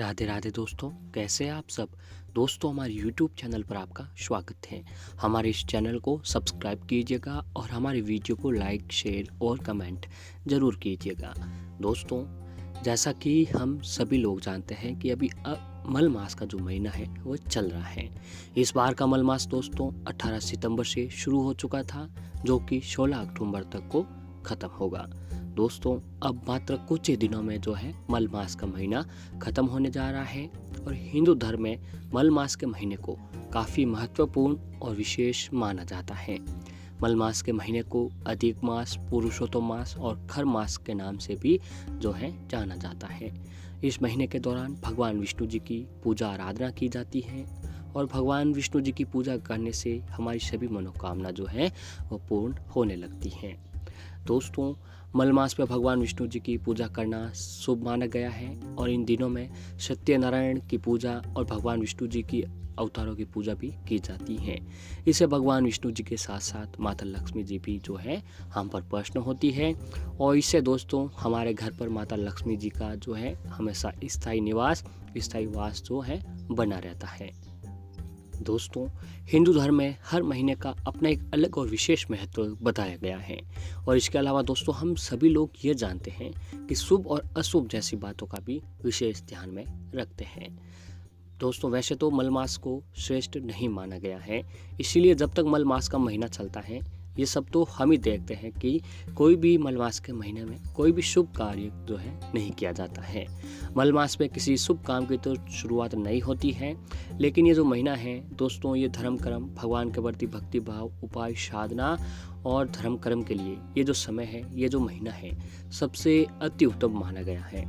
राधे राधे दोस्तों, कैसे हैं आप सब। दोस्तों, हमारे YouTube चैनल पर आपका स्वागत है। हमारे इस चैनल को सब्सक्राइब कीजिएगा और हमारे वीडियो को लाइक, शेयर और कमेंट ज़रूर कीजिएगा। दोस्तों, जैसा कि हम सभी लोग जानते हैं कि अभी मल मास का जो महीना है वो चल रहा है। इस बार का मल मास दोस्तों 18 सितंबर से शुरू हो चुका था, जो कि 16 अक्टूबर तक को ख़त्म होगा। दोस्तों, अब मात्र कुछ ही दिनों में जो है मल मास का महीना ख़त्म होने जा रहा है और हिंदू धर्म में मल मास के महीने को काफ़ी महत्वपूर्ण और विशेष माना जाता है। मल मास के महीने को अधिक मास, पुरुषोत्तम मास और खर मास के नाम से भी जो है जाना जाता है। इस महीने के दौरान भगवान विष्णु जी की पूजा आराधना की जाती है और भगवान विष्णु जी की पूजा करने से हमारी सभी मनोकामना जो है वो पूर्ण होने लगती हैं। दोस्तों, मल मास में भगवान विष्णु जी की पूजा करना शुभ माना गया है और इन दिनों में सत्यनारायण की पूजा और भगवान विष्णु जी की अवतारों की पूजा भी की जाती है। इसे भगवान विष्णु जी के साथ साथ माता लक्ष्मी जी भी जो है हम पर प्रसन्न होती है और इससे दोस्तों हमारे घर पर माता लक्ष्मी जी का जो है हमेशा स्थायी वास जो है बना रहता है। दोस्तों, हिंदू धर्म में हर महीने का अपना एक अलग और विशेष महत्व बताया गया है और इसके अलावा दोस्तों हम सभी लोग ये जानते हैं कि शुभ और अशुभ जैसी बातों का भी विशेष ध्यान में रखते हैं। दोस्तों, वैसे तो मल मास को श्रेष्ठ नहीं माना गया है, इसीलिए जब तक मल मास का महीना चलता है ये सब तो हम ही देखते हैं कि कोई भी मल मास के महीने में कोई भी शुभ कार्य जो है नहीं किया जाता है। मल मास में किसी शुभ काम की तो शुरुआत नहीं होती है, लेकिन ये जो महीना है दोस्तों, ये धर्म कर्म, भगवान के प्रति भक्ति भाव, उपाय, साधना और धर्म कर्म के लिए ये जो समय है, ये जो महीना है, सबसे अति उत्तम माना गया है।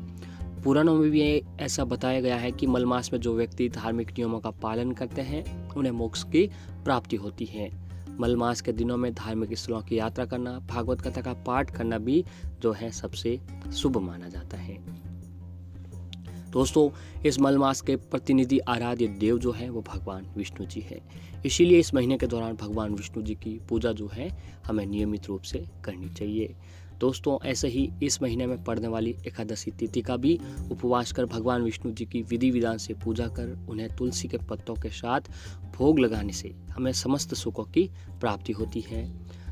पुराणों में भी ऐसा बताया गया है कि मल मास में जो व्यक्ति धार्मिक नियमों का पालन करते हैं उन्हें मोक्ष की प्राप्ति होती है। मल मास के दिनों में धार्मिक स्थलों की यात्रा करना, भागवत कथा का पाठ करना भी जो है सबसे शुभ माना जाता है। दोस्तों, इस मल मास के प्रतिनिधि आराध्य देव जो है वो भगवान विष्णु जी है, इसीलिए इस महीने के दौरान भगवान विष्णु जी की पूजा जो है हमें नियमित रूप से करनी चाहिए। दोस्तों, ऐसे ही इस महीने में पड़ने वाली एकादशी तिथि का भी उपवास कर भगवान विष्णु जी की विधि विधान से पूजा कर उन्हें तुलसी के पत्तों के साथ भोग लगाने से हमें समस्त सुखों की प्राप्ति होती है।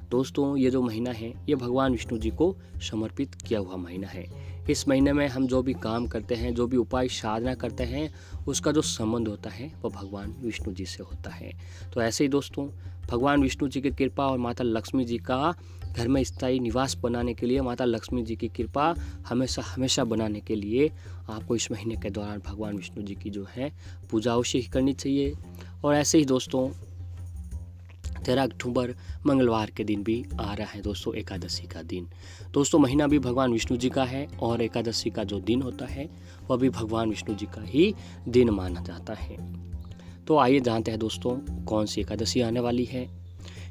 दोस्तों, ये जो महीना है ये भगवान विष्णु जी को समर्पित किया हुआ महीना है। इस महीने में हम जो भी काम करते हैं, जो भी उपाय साधना करते हैं, उसका जो संबंध होता है वो भगवान विष्णु जी से होता है। तो ऐसे ही दोस्तों, भगवान विष्णु जी की कृपा और माता लक्ष्मी जी का घर में स्थायी निवास बनाने के लिए, माता लक्ष्मी जी की कृपा हमेशा बनाने के लिए आपको इस महीने के दौरान भगवान विष्णु जी की जो है पूजा अवश्य ही करनी चाहिए। और ऐसे ही दोस्तों 13 अक्टूबर मंगलवार के दिन भी आ रहा है दोस्तों, एकादशी का दिन। दोस्तों, महीना भी भगवान विष्णु जी का है और एकादशी का जो दिन होता है वह भी भगवान विष्णु जी का ही दिन माना जाता है। तो आइए जानते हैं दोस्तों कौन सी एकादशी आने वाली है।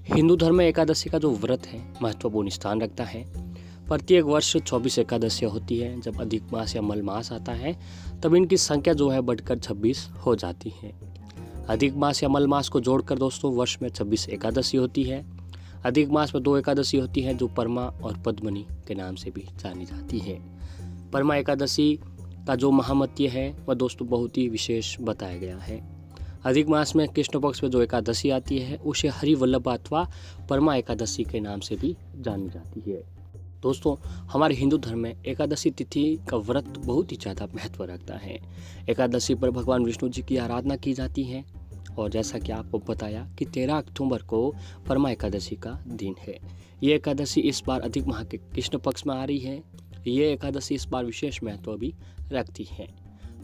हिंदू धर्म में एकादशी का जो व्रत है महत्वपूर्ण स्थान रखता है। प्रत्येक वर्ष 24 एकादशियाँ होती है। जब अधिक मास या मल मास आता है तब इनकी संख्या जो है बढ़कर 26 हो जाती है। अधिक मास या मल मास को जोड़कर दोस्तों वर्ष में 26 एकादशी होती है। अधिक मास में 2 एकादशी होती है जो परमा और पद्मनी के नाम से भी जानी जाती है। परमा एकादशी का जो महात्म्य है वह दोस्तों बहुत ही विशेष बताया गया है। अधिक मास में कृष्ण पक्ष में जो एकादशी आती है उसे हरिवल्लभ अथवा परमा एकादशी के नाम से भी जानी जाती है। दोस्तों, हमारे हिंदू धर्म में एकादशी तिथि का व्रत बहुत ही ज़्यादा महत्व रखता है। एकादशी पर भगवान विष्णु जी की आराधना की जाती है और जैसा कि आपको बताया कि 13 अक्टूबर को परमा एकादशी का दिन है। ये एकादशी इस बार अधिक माह के कृष्ण पक्ष में आ रही है। ये एकादशी इस बार विशेष महत्व भी रखती है।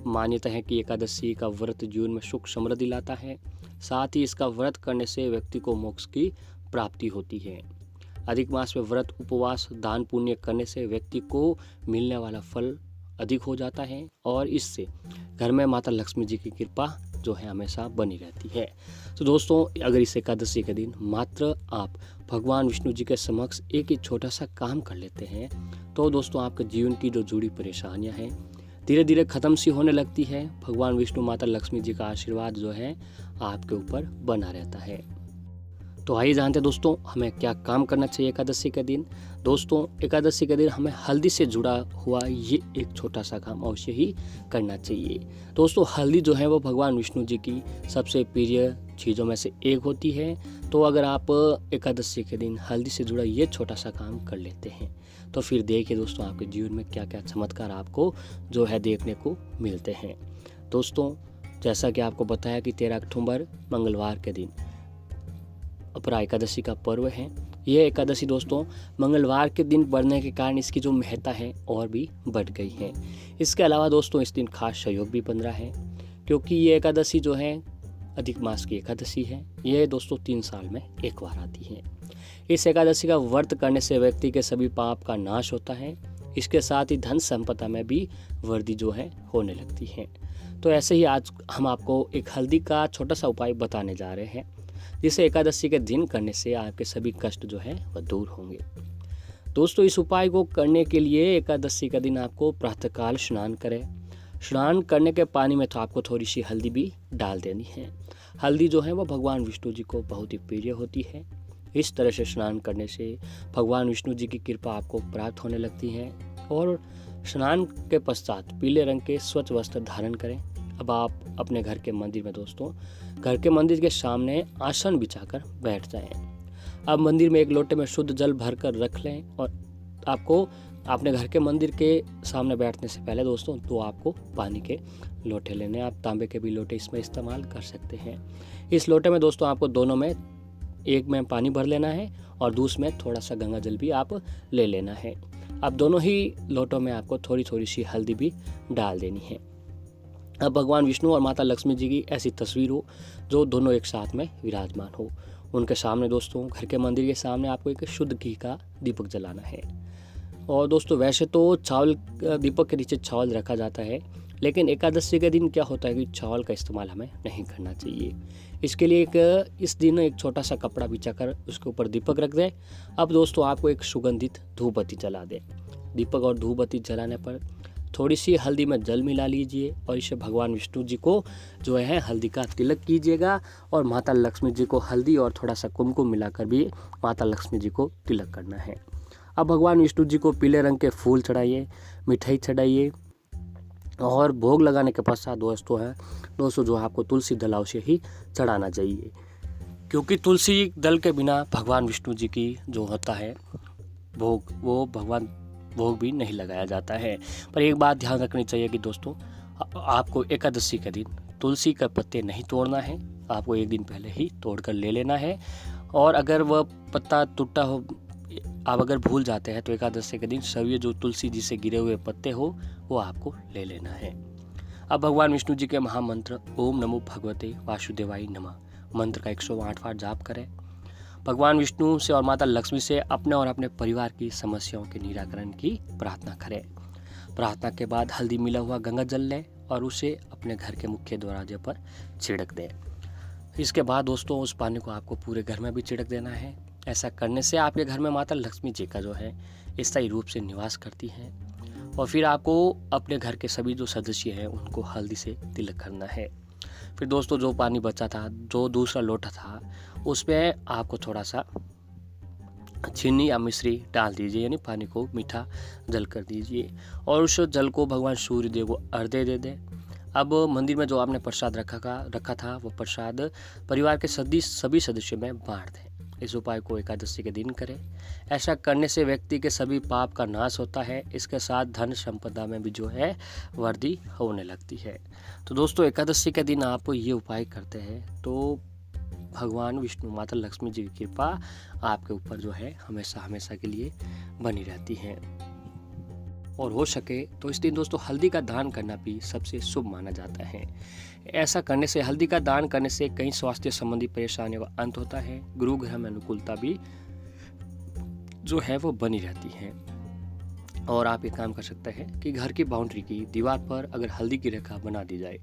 मान्यता है कि एकादशी का व्रत जीवन में सुख समृद्धि लाता है, साथ ही इसका व्रत करने से व्यक्ति को मोक्ष की प्राप्ति होती है। अधिक मास में व्रत, उपवास, दान पुण्य करने से व्यक्ति को मिलने वाला फल अधिक हो जाता है और इससे घर में माता लक्ष्मी जी की कृपा जो है हमेशा बनी रहती है। तो दोस्तों, अगर इस एकादशी के दिन मात्र आप भगवान विष्णु जी के समक्ष एक ही छोटा सा काम कर लेते हैं तो दोस्तों आपके जीवन की जो जुड़ी परेशानियां हैं धीरे धीरे ख़त्म सी होने लगती है। भगवान विष्णु, माता लक्ष्मी जी का आशीर्वाद जो है आपके ऊपर बना रहता है। तो आइए जानते हैं दोस्तों हमें क्या काम करना चाहिए एकादशी के दिन। दोस्तों एकादशी के दिन हमें हल्दी से जुड़ा हुआ ये एक छोटा सा काम अवश्य ही करना चाहिए। दोस्तों हल्दी जो है वो भगवान विष्णु जी की सबसे प्रिय चीज़ों में से एक होती है। तो अगर आप एकादशी के दिन हल्दी से जुड़ा ये छोटा सा काम कर लेते हैं तो फिर देखिए दोस्तों आपके जीवन में क्या क्या चमत्कार आपको जो है देखने को मिलते हैं। दोस्तों जैसा कि आपको बताया कि 13 अक्टूबर मंगलवार के दिन अपरा एकादशी का पर्व है। यह एकादशी दोस्तों मंगलवार के दिन बढ़ने के कारण इसकी जो महत्ता है और भी बढ़ गई है। इसके अलावा दोस्तों इस दिन खास सहयोग भी बन रहा है क्योंकि ये एकादशी जो है अधिक मास की एकादशी है। यह दोस्तों 3 साल में एक बार आती है। इस एकादशी का व्रत करने से व्यक्ति के सभी पाप का नाश होता है। इसके साथ ही धन संपदा में भी वृद्धि जो है होने लगती है। तो ऐसे ही आज हम आपको एक हल्दी का छोटा सा उपाय बताने जा रहे हैं जिसे एकादशी के दिन करने से आपके सभी कष्ट जो है वह दूर होंगे। दोस्तों इस उपाय को करने के लिए एकादशी का दिन आपको प्रातःकाल स्नान करें। स्नान करने के पानी में तो आपको थोड़ी सी हल्दी भी डाल देनी है। हल्दी जो है वो भगवान विष्णु जी को बहुत ही प्रिय होती है। इस तरह से स्नान करने से भगवान विष्णु जी की कृपा आपको प्राप्त होने लगती है। और स्नान के पश्चात पीले रंग के स्वच्छ वस्त्र धारण करें। अब आप अपने घर के मंदिर में दोस्तों घर के मंदिर के सामने आसन बिछाकर बैठ जाएं। अब मंदिर में एक लोटे में शुद्ध जल भरकर रख लें और आपको अपने घर के मंदिर के सामने बैठने से पहले दोस्तों तो आपको पानी के लोटे लेने। आप तांबे के भी लोटे इसमें इस्तेमाल कर सकते हैं। इस लोटे में दोस्तों आपको दोनों में एक में पानी भर लेना है और दूसरे में थोड़ा सा गंगा जल भी आप ले लेना है। अब दोनों ही लोटों में आपको थोड़ी थोड़ी सी हल्दी भी डाल देनी है। अब भगवान विष्णु और माता लक्ष्मी जी की ऐसी तस्वीर हो जो दोनों एक साथ में विराजमान हो। उनके सामने दोस्तों घर के मंदिर के सामने आपको एक शुद्ध घी का दीपक जलाना है। और दोस्तों वैसे तो चावल दीपक के नीचे चावल रखा जाता है, लेकिन एकादशी के दिन क्या होता है कि चावल का इस्तेमाल हमें नहीं करना चाहिए। इसके लिए इस दिन एक छोटा सा कपड़ा बिछाकर उसके ऊपर दीपक रख दें। अब दोस्तों आपको एक सुगंधित धूप बत्ती जला दें। दीपक और धूप बत्ती जलाने पर थोड़ी सी हल्दी में जल मिला लीजिए और इसे भगवान विष्णु जी को जो है हल्दी का तिलक कीजिएगा। और माता लक्ष्मी जी को हल्दी और थोड़ा सा कुमकुम मिलाकर भी माता लक्ष्मी जी को तिलक करना है। अब भगवान विष्णु जी को पीले रंग के फूल चढ़ाइए, मिठाई चढ़ाइए और भोग लगाने के पश्चात दोस्तों जो आपको तुलसी दल से ही चढ़ाना चाहिए, क्योंकि तुलसी दल के बिना भगवान विष्णु जी की जो होता है भोग वो भोग भी नहीं लगाया जाता है। पर एक बात ध्यान रखनी चाहिए कि दोस्तों आपको एकादशी के दिन तुलसी का पत्ते नहीं तोड़ना है। आपको एक दिन पहले ही तोड़कर ले लेना है। और अगर वह पत्ता टूटा हो आप अगर भूल जाते हैं तो एकादशी के दिन सभी जो तुलसी जी से गिरे हुए पत्ते हो वो आपको ले लेना है। अब भगवान विष्णु जी के महामंत्र ओम नमो भगवते वासुदेवाय नमः मंत्र का 108 बार जाप करें। भगवान विष्णु से और माता लक्ष्मी से अपने और अपने परिवार की समस्याओं के निराकरण की प्रार्थना करें। प्रार्थना के बाद हल्दी मिला हुआ गंगा जल लें और उसे अपने घर के मुख्य दरवाजे पर छिड़क दें। इसके बाद दोस्तों उस पानी को आपको पूरे घर में भी छिड़क देना है। ऐसा करने से आपके घर में माता लक्ष्मी जी का जो है स्थायी रूप से निवास करती हैं। और फिर आपको अपने घर के सभी जो सदस्य हैं उनको हल्दी से तिलक करना है। फिर दोस्तों जो पानी बचा था, जो दूसरा लोटा था, उसमें आपको थोड़ा सा चीनी या मिश्री डाल दीजिए, यानी पानी को मीठा जल कर दीजिए और उस जल को भगवान सूर्य देव को अर्घ्य दे दें। अब मंदिर में जो आपने प्रसाद रखा था वो प्रसाद परिवार के सभी सदस्यों में बांट दें। इस उपाय को एकादशी के दिन करें। ऐसा करने से व्यक्ति के सभी पाप का नाश होता है। इसके साथ धन संपदा में भी जो है वृद्धि होने लगती है। तो दोस्तों एकादशी के दिन आप ये उपाय करते हैं तो भगवान विष्णु माता लक्ष्मी जी की कृपा आपके ऊपर जो है हमेशा के लिए बनी रहती है। और हो सके तो इस दिन दोस्तों हल्दी का दान करना भी सबसे शुभ माना जाता है। ऐसा करने से हल्दी का दान करने से कई स्वास्थ्य संबंधी परेशानियों का अंत होता है। गुरु ग्रह में अनुकूलता भी जो है वो बनी रहती है। और आप एक काम कर सकते हैं कि घर की बाउंड्री की दीवार पर अगर हल्दी की रेखा बना दी जाए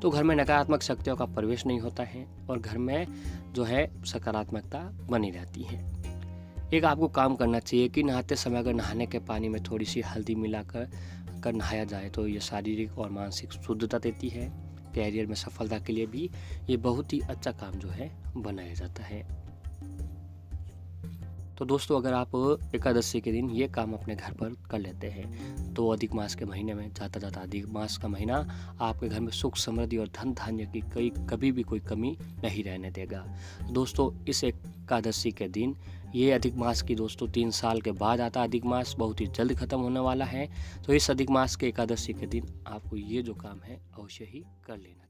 तो घर में नकारात्मक शक्तियों का प्रवेश नहीं होता है और घर में जो है सकारात्मकता बनी रहती है। एक आपको काम करना चाहिए कि नहाते समय अगर नहाने के पानी में थोड़ी सी हल्दी मिलाकर नहाया जाए तो ये शारीरिक और मानसिक शुद्धता देती है। कैरियर में सफलता के लिए भी ये बहुत ही अच्छा काम जो है बनाया जाता है। तो दोस्तों अगर आप एकादशी के दिन ये काम अपने घर पर कर लेते हैं तो अधिक मास के महीने में जाता जाता अधिक मास का महीना आपके घर में सुख समृद्धि और धन धान्य की कभी भी कोई कमी नहीं रहने देगा। दोस्तों इस एकादशी के दिन, ये अधिक मास की दोस्तों 3 साल के बाद आता अधिक मास, बहुत ही जल्द खत्म होने वाला है। तो इस अधिक मास के एकादशी के दिन आपको ये जो काम है अवश्य ही कर लेना चाहिए।